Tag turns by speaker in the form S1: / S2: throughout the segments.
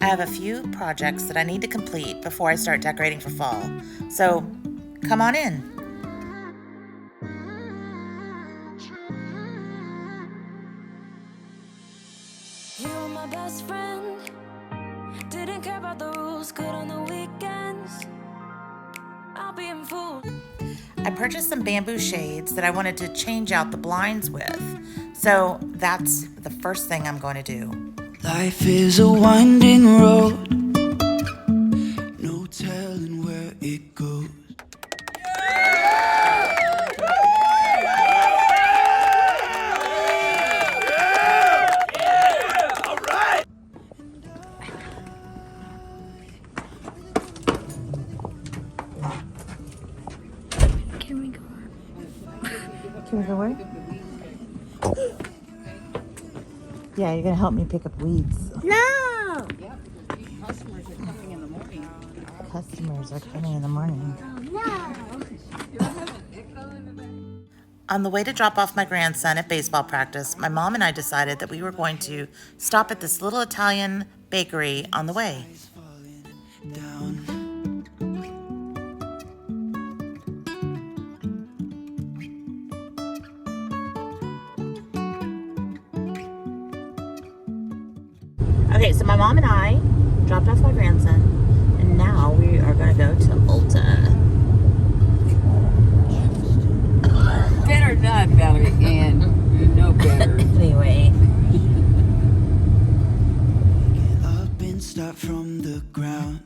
S1: I have a few projects that I need to complete before I start decorating for fall. So, come on in.
S2: You were my best friend. Didn't care about the rules, good on the weekends. I'll be in full.
S1: I purchased some bamboo shades that I wanted to change out the blinds with. So that's the first thing I'm going to do.
S3: Life is a winding road, no telling where it goes.
S2: Can we go?
S1: Can we go away? Yeah, you're gonna help me pick up weeds.
S2: No!
S4: Customers are coming in the morning.
S1: Customers are coming in the morning.
S2: No!
S1: On the way to drop off my grandson at baseball practice, my mom and I decided that we were going to stop at this little Italian bakery on the way.
S3: Down.
S1: Okay, so my mom and I dropped off my grandson, and now we are going to go to Ulta.
S4: Better not, Valerie Ann. You know better.
S1: Anyway,
S3: Get up and start from the ground.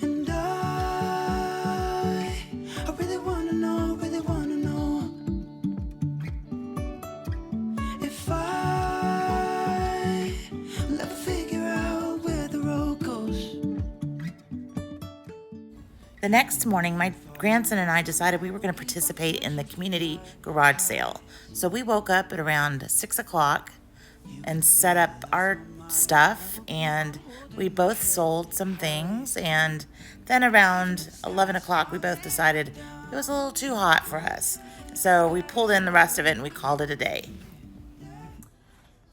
S3: And I really wanna know if I'll ever figure out where the road goes.
S1: the next morning, my grandson and I decided we were going to participate in the community garage sale. So we woke up at around 6 o'clock and set up our stuff, and we both sold some things. And then around 11 o'clock, we both decided it was a little too hot for us. So we pulled in the rest of it and we called it a day.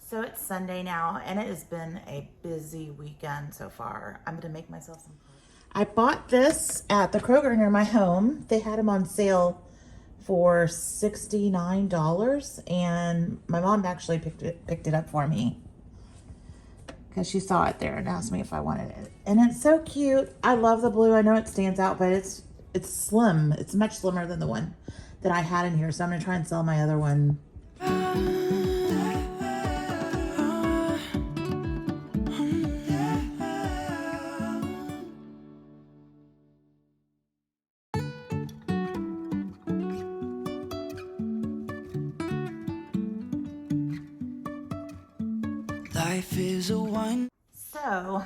S1: So it's Sunday now, and it has been a busy weekend so far. I'm gonna make myself some. I bought this at the Kroger near my home. They had them on sale for $69, and my mom actually picked it up for me because she saw it there and asked me if I wanted it. And it's so cute. I love the blue. I know it stands out, but it's slim. It's much slimmer than the one that I had in here. So I'm gonna try and sell my other one.
S3: Life is a wine.
S1: So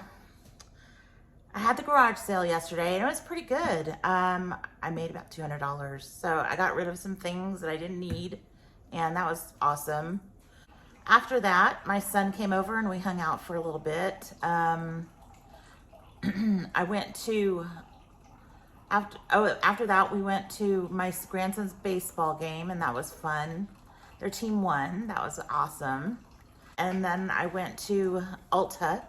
S1: I had the garage sale yesterday and it was pretty good. I made about $200. So I got rid of some things that I didn't need, and that was awesome. After that, my son came over and we hung out for a little bit. I went to, after that, we went to my grandson's baseball game, and that was fun. Their team won. That was awesome. And then I went to Ulta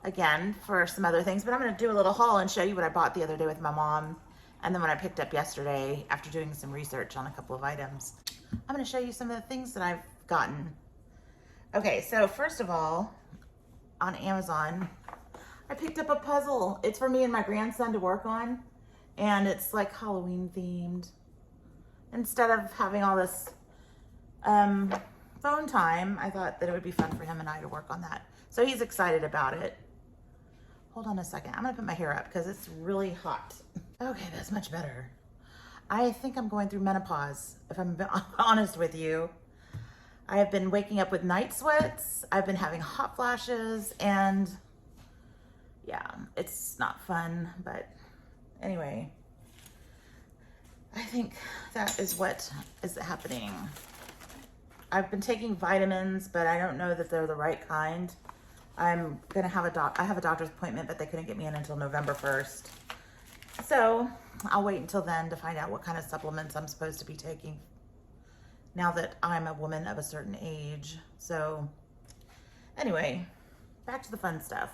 S1: again for some other things, but I'm going to do a little haul and show you what I bought the other day with my mom, and then what I picked up yesterday after doing some research on a couple of items. I'm going to show you some of the things that I've gotten. Okay, so first of all, on Amazon, I picked up a puzzle. It's for me and my grandson to work on, and it's like Halloween themed. Instead of having all this phone time, I thought that it would be fun for him and I to work on that. So he's excited about it. Hold on a second. I'm gonna put my hair up because it's really hot. Okay, that's much better. I think I'm going through menopause, if I'm honest with you. I have been waking up with night sweats. I've been having hot flashes, and yeah, it's not fun, but anyway, I think that is what is happening. I've been taking vitamins, but I don't know that they're the right kind. I'm gonna have I have a doctor's appointment, but they couldn't get me in until November 1st. So I'll wait until then to find out what kind of supplements I'm supposed to be taking now that I'm a woman of a certain age. So anyway, back to the fun stuff.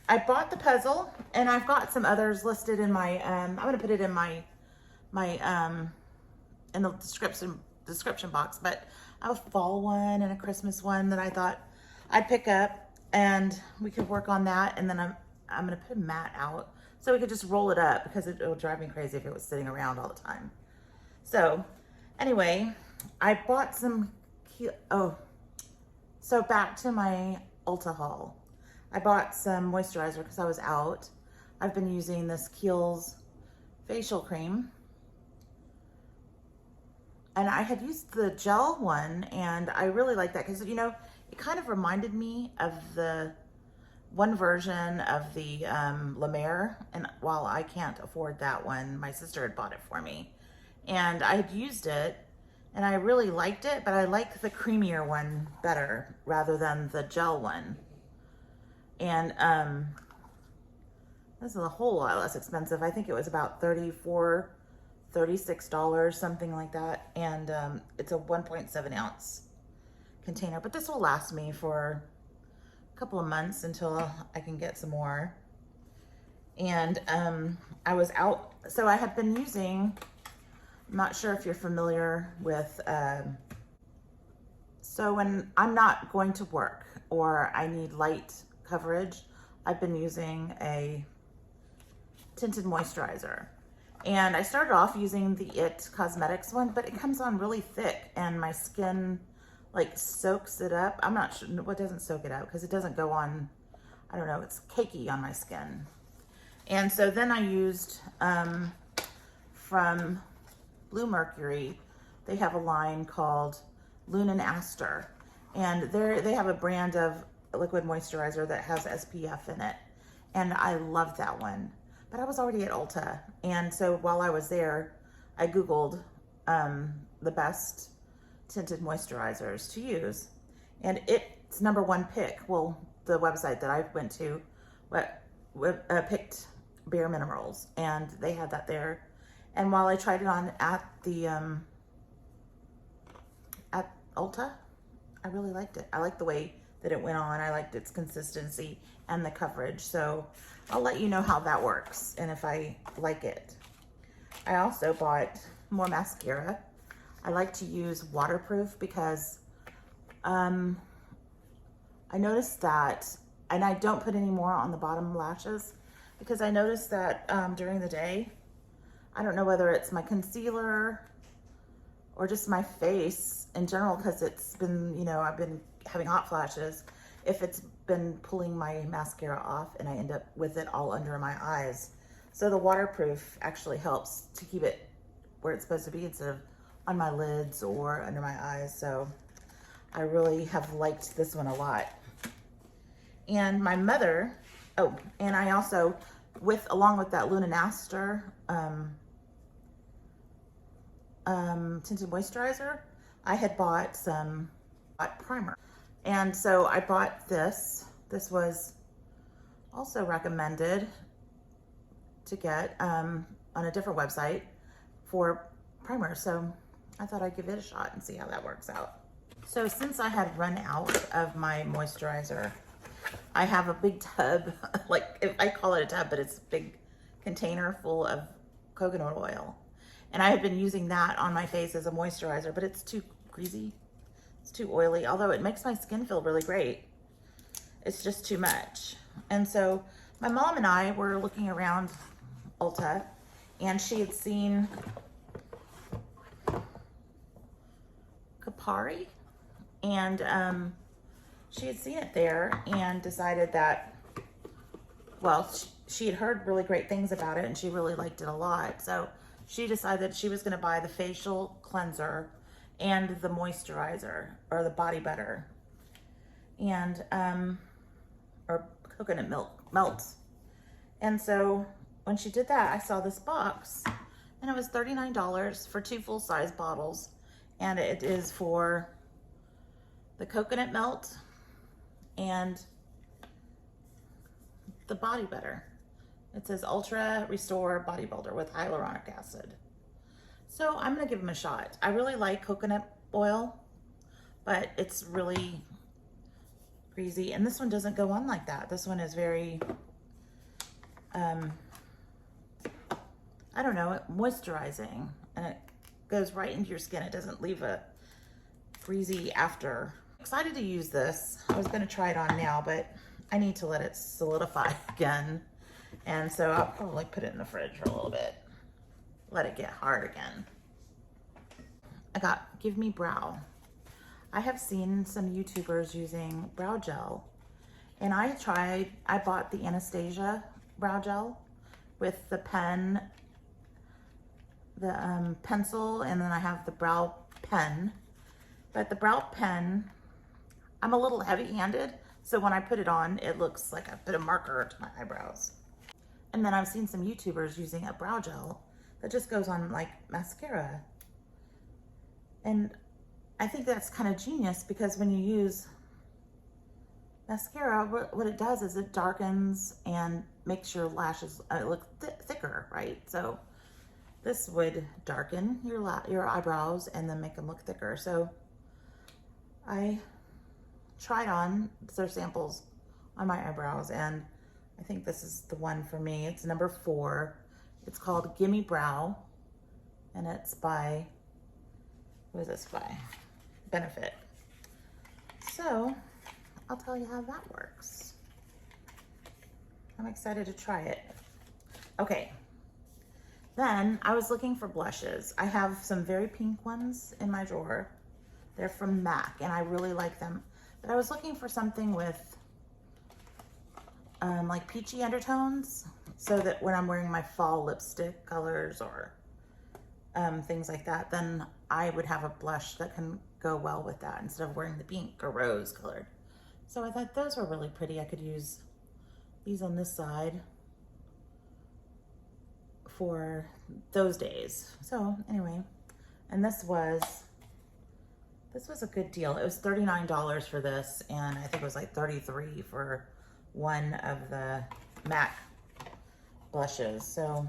S1: I bought the puzzle, and I've got some others listed in my, I'm going to put it in my in the description box, but I have a fall one and a Christmas one that I thought I'd pick up, and we could work on that. And then I'm going to put a mat out so we could just roll it up, because it would drive me crazy if it was sitting around all the time. So anyway, I bought some, so back to my Ulta haul. I bought some moisturizer because I was out. I've been using this Kiehl's facial cream. And I had used the gel one, and I really like that because, you know, it kind of reminded me of the one version of the La Mer. And while I can't afford that one, my sister had bought it for me. And I had used it, and I really liked it, but I like the creamier one better rather than the gel one. And this is a whole lot less expensive. I think it was about $36, something like that. And it's a 1.7 ounce container, but this will last me for a couple of months until I can get some more. And I was out, so I had been using, I'm not sure if you're familiar with, so when I'm not going to work or I need light coverage, I've been using a Tinted Moisturizer. And I started off using the It Cosmetics one, but it comes on really thick and my skin like soaks it up. I'm not sure what doesn't soak it up, because it doesn't go on, I don't know, it's cakey on my skin. And so then I used from Blue Mercury, they have a line called Lunan Aster, and they have a brand of liquid moisturizer that has SPF in it, and I love that one. But I was already at Ulta, and so while I was there, I Googled the best tinted moisturizers to use, and it's #1 pick. Well, the website that I went to picked Bare Minerals, and they had that there. And while I tried it on at the at Ulta, I really liked it. I liked the way that it went on. I liked its consistency and the coverage. So I'll let you know how that works and if I like it. I also bought more mascara. I like to use waterproof because I noticed that, and I don't put any more on the bottom lashes, because I noticed that during the day, I don't know whether it's my concealer or just my face in general, because it's been, you know, I've been having hot flashes, if it's been pulling my mascara off and I end up with it all under my eyes. So the waterproof actually helps to keep it where it's supposed to be instead of on my lids or under my eyes. So I really have liked this one a lot. And my mother, and I also, along with that Lunan Aster tinted moisturizer, I had bought some primer. And so I bought this. This was also recommended to get on a different website for primer. So I thought I'd give it a shot and see how that works out. So since I had run out of my moisturizer, I have a big tub, like I call it a tub, but it's a big container full of coconut oil. And I have been using that on my face as a moisturizer, but it's too greasy. It's too oily, although it makes my skin feel really great. It's just too much. And so my mom and I were looking around Ulta, and she had seen Kapari, and she had seen it there and decided that, well, she had heard really great things about it and she really liked it a lot. So she decided she was going to buy the facial cleanser and the moisturizer, or the body butter, and or coconut milk melts. And so when she did that, I saw this box, and it was $39 for 2 full-size bottles, and it is for the coconut melt and the body butter. It says Ultra Restore Body Builder with hyaluronic acid. So I'm gonna give them a shot. I really like coconut oil, but it's really greasy. And this one doesn't go on like that. This one is very, I don't know, moisturizing. And it goes right into your skin. It doesn't leave a greasy after. Excited to use this. I was gonna try it on now, but I need to let it solidify again. And so I'll probably put it in the fridge for a little bit. Let it get hard again. I got Give Me Brow. I have seen some YouTubers using brow gel, and I bought the Anastasia brow gel with the pen, the pencil, and then I have the brow pen. But the brow pen, I'm a little heavy-handed, so when I put it on, it looks like I put a marker to my eyebrows. And then I've seen some YouTubers using a brow gel that just goes on like mascara. And I think that's kind of genius, because when you use mascara, what it does is it darkens and makes your lashes look thicker, right? So this would darken your eyebrows and then make them look thicker. So I tried on their samples on my eyebrows, and I think this is the one for me. It's number 4. It's called Gimme Brow, and it's by, who is this by? Benefit. So I'll tell you how that works. I'm excited to try it. Okay, then I was looking for blushes. I have some very pink ones in my drawer. They're from MAC, and I really like them. But I was looking for something with like peachy undertones, so that when I'm wearing my fall lipstick colors or things like that, then I would have a blush that can go well with that instead of wearing the pink or rose colored. So I thought those were really pretty. I could use these on this side for those days. So anyway, and this was a good deal. It was $39 for this, and I think it was like $33 for one of the MAC blushes. So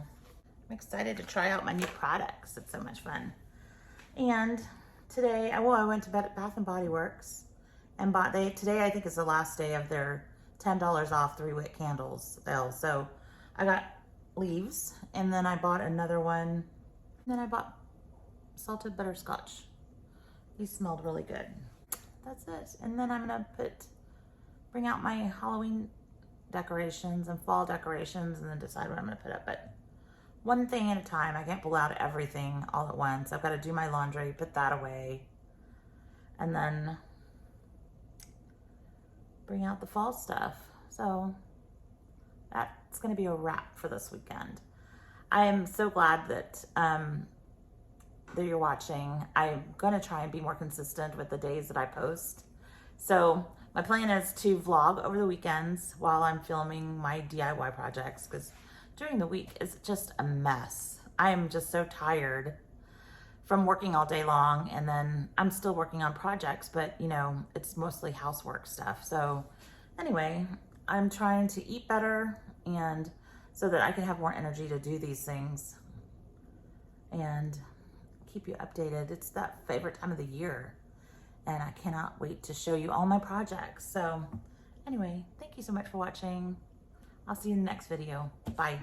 S1: I'm excited to try out my new products. It's so much fun. And today, I went to Bath and Body Works and today I think is the last day of their $10 off 3-wick candles sale. So I got leaves, and then I bought another one. And then I bought salted butterscotch. These smelled really good. That's it. And then I'm gonna bring out my Halloween decorations and fall decorations, and then decide what I'm gonna put up. But one thing at a time. I can't pull out everything all at once. I've got to do my laundry, put that away, and then bring out the fall stuff. So that's gonna be a wrap for this weekend. I am so glad that you're watching. I'm gonna try and be more consistent with the days that I post. So my plan is to vlog over the weekends while I'm filming my DIY projects, because during the week it's just a mess. I am just so tired from working all day long, and then I'm still working on projects, but you know, it's mostly housework stuff. So anyway, I'm trying to eat better, and so that I can have more energy to do these things and keep you updated. It's that favorite time of the year, and I cannot wait to show you all my projects. So anyway, thank you so much for watching. I'll see you in the next video. Bye.